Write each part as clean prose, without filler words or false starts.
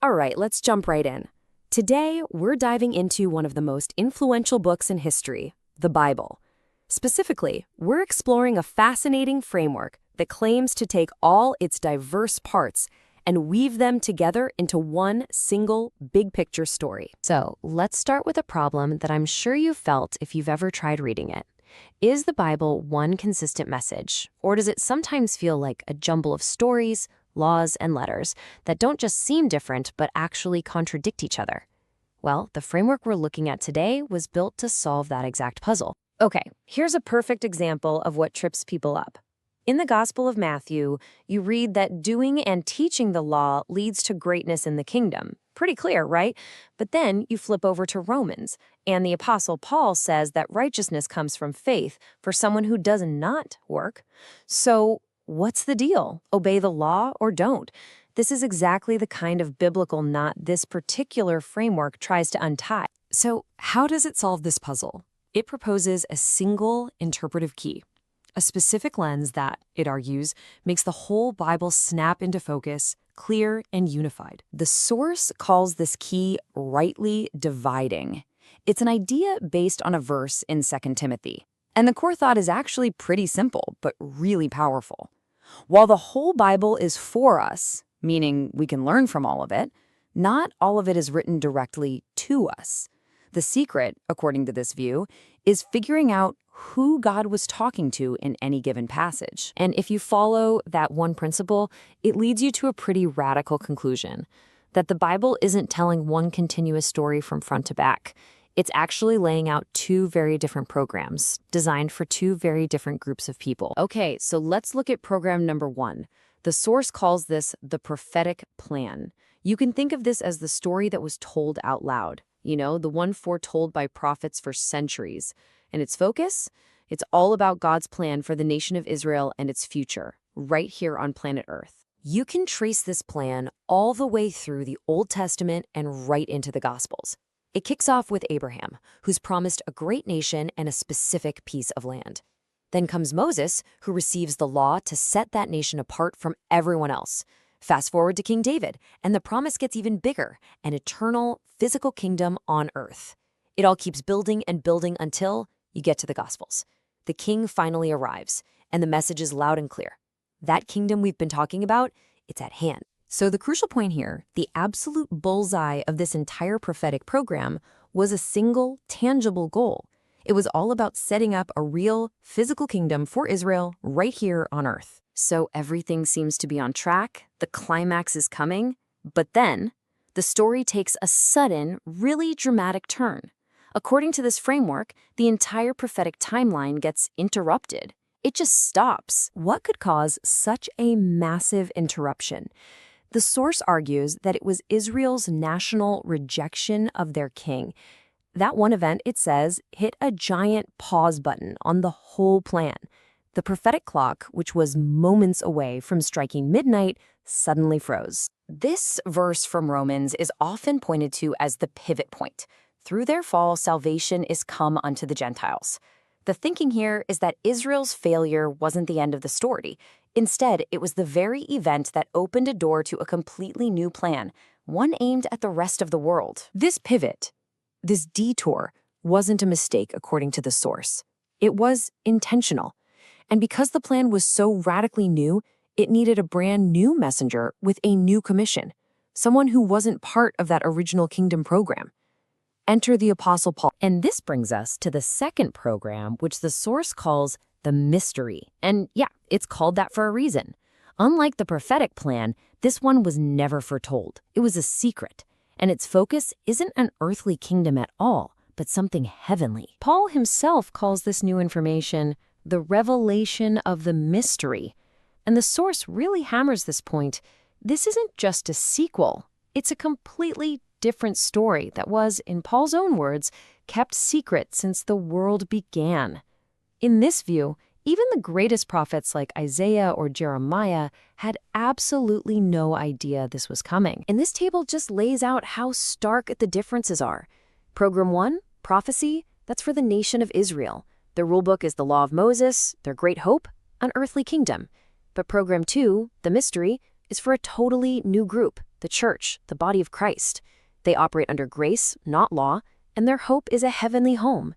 All right, let's jump right in. Today, we're diving into one of the most influential books in history, the Bible. Specifically, we're exploring a fascinating framework that claims to take all its diverse parts and weave them together into one single big picture story. So, let's start with a problem that I'm sure you've felt if you've ever tried reading it. Is the Bible one consistent message, or does it sometimes feel like a jumble of stories, laws, and letters that don't just seem different but actually contradict each other? Well, the framework we're looking at today was built to solve that exact puzzle. Okay, here's a perfect example of what trips people up. In the Gospel of Matthew, you read that doing and teaching the law leads to greatness in the kingdom. Pretty clear, right? But then you flip over to Romans, and the Apostle Paul says that righteousness comes from faith for someone who does not work. So, what's the deal? Obey the law or don't? This is exactly the kind of biblical knot this particular framework tries to untie. So, how does it solve this puzzle? It proposes a single interpretive key, a specific lens that, it argues, makes the whole Bible snap into focus, clear and unified. The source calls this key rightly dividing. It's an idea based on a verse in 2 Timothy. And the core thought is actually pretty simple, but really powerful. While the whole Bible is for us, meaning we can learn from all of it, not all of it is written directly to us. The secret, according to this view, is figuring out who God was talking to in any given passage. And if you follow that one principle, it leads you to a pretty radical conclusion, that the Bible isn't telling one continuous story from front to back. It's actually laying out two very different programs, designed for two very different groups of people. Okay, so let's look at program number 1. The source calls this the prophetic plan. You can think of this as the story that was told out loud. The one foretold by prophets for centuries. And its focus? It's all about God's plan for the nation of Israel and its future, right here on planet Earth. You can trace this plan all the way through the Old Testament and right into the Gospels. It kicks off with Abraham, who's promised a great nation and a specific piece of land. Then comes Moses, who receives the law to set that nation apart from everyone else. Fast forward to King David, and the promise gets even bigger, an eternal, physical kingdom on earth. It all keeps building and building until you get to the Gospels. The king finally arrives, and the message is loud and clear. That kingdom we've been talking about, it's at hand. So the crucial point here, the absolute bullseye of this entire prophetic program, was a single, tangible goal. It was all about setting up a real, physical kingdom for Israel right here on earth. So everything seems to be on track, the climax is coming, but then the story takes a sudden, really dramatic turn. According to this framework, the entire prophetic timeline gets interrupted. It just stops. What could cause such a massive interruption? The source argues that it was Israel's national rejection of their king. That one event, it says, hit a giant pause button on the whole plan. The prophetic clock, which was moments away from striking midnight, suddenly froze. This verse from Romans is often pointed to as the pivot point. Through their fall, salvation is come unto the Gentiles. The thinking here is that Israel's failure wasn't the end of the story. Instead, it was the very event that opened a door to a completely new plan, one aimed at the rest of the world. This pivot, this detour, wasn't a mistake according to the source. It was intentional. And because the plan was so radically new, it needed a brand new messenger with a new commission, someone who wasn't part of that original kingdom program. Enter the Apostle Paul. And this brings us to the second program, which the source calls the mystery. And yeah, it's called that for a reason. Unlike the prophetic plan, this one was never foretold. It was a secret. And its focus isn't an earthly kingdom at all, but something heavenly. Paul himself calls this new information the revelation of the mystery. And the source really hammers this point. This isn't just a sequel. It's a completely different story that was, in Paul's own words, kept secret since the world began. In this view, even the greatest prophets like Isaiah or Jeremiah had absolutely no idea this was coming. And this table just lays out how stark the differences are. Program 1, prophecy, that's for the nation of Israel. Their rulebook is the Law of Moses, their great hope, an earthly kingdom. But Program 2, the mystery, is for a totally new group, the church, the body of Christ. They operate under grace, not law, and their hope is a heavenly home.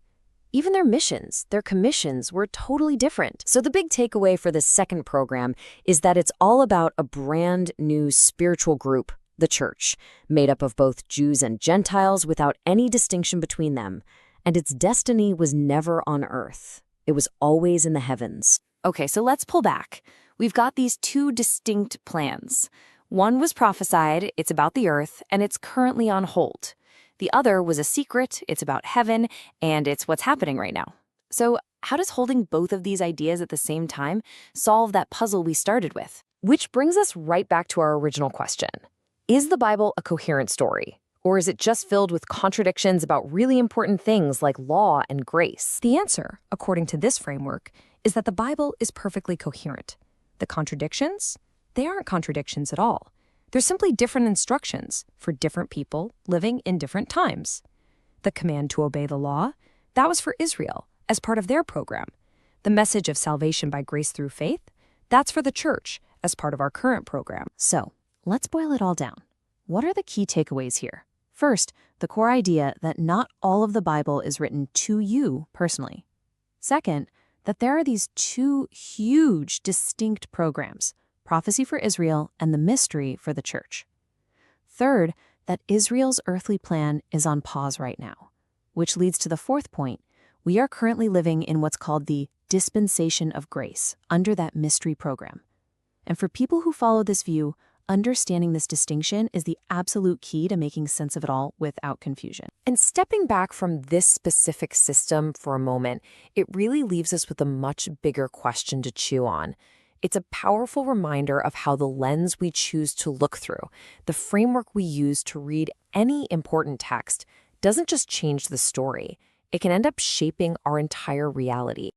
Even their missions, their commissions were totally different. So the big takeaway for this second program is that it's all about a brand new spiritual group, the church, made up of both Jews and Gentiles without any distinction between them. And its destiny was never on earth. It was always in the heavens. Okay, so let's pull back. We've got these two distinct plans. One was prophesied, it's about the earth, and it's currently on hold. The other was a secret, it's about heaven, and it's what's happening right now. So how does holding both of these ideas at the same time solve that puzzle we started with? Which brings us right back to our original question. Is the Bible a coherent story? Or is it just filled with contradictions about really important things like law and grace? The answer, according to this framework, is that the Bible is perfectly coherent. The contradictions? They aren't contradictions at all. They're simply different instructions for different people living in different times. The command to obey the law, that was for Israel as part of their program. The message of salvation by grace through faith, that's for the church as part of our current program. So, let's boil it all down. What are the key takeaways here? First, the core idea that not all of the Bible is written to you personally. Second, that there are these two huge, distinct programs, prophecy for Israel and the mystery for the church. Third, that Israel's earthly plan is on pause right now, which leads to the fourth point. We are currently living in what's called the dispensation of grace under that mystery program. And for people who follow this view, understanding this distinction is the absolute key to making sense of it all without confusion. And stepping back from this specific system for a moment, it really leaves us with a much bigger question to chew on. It's a powerful reminder of how the lens we choose to look through, the framework we use to read any important text, doesn't just change the story. It can end up shaping our entire reality.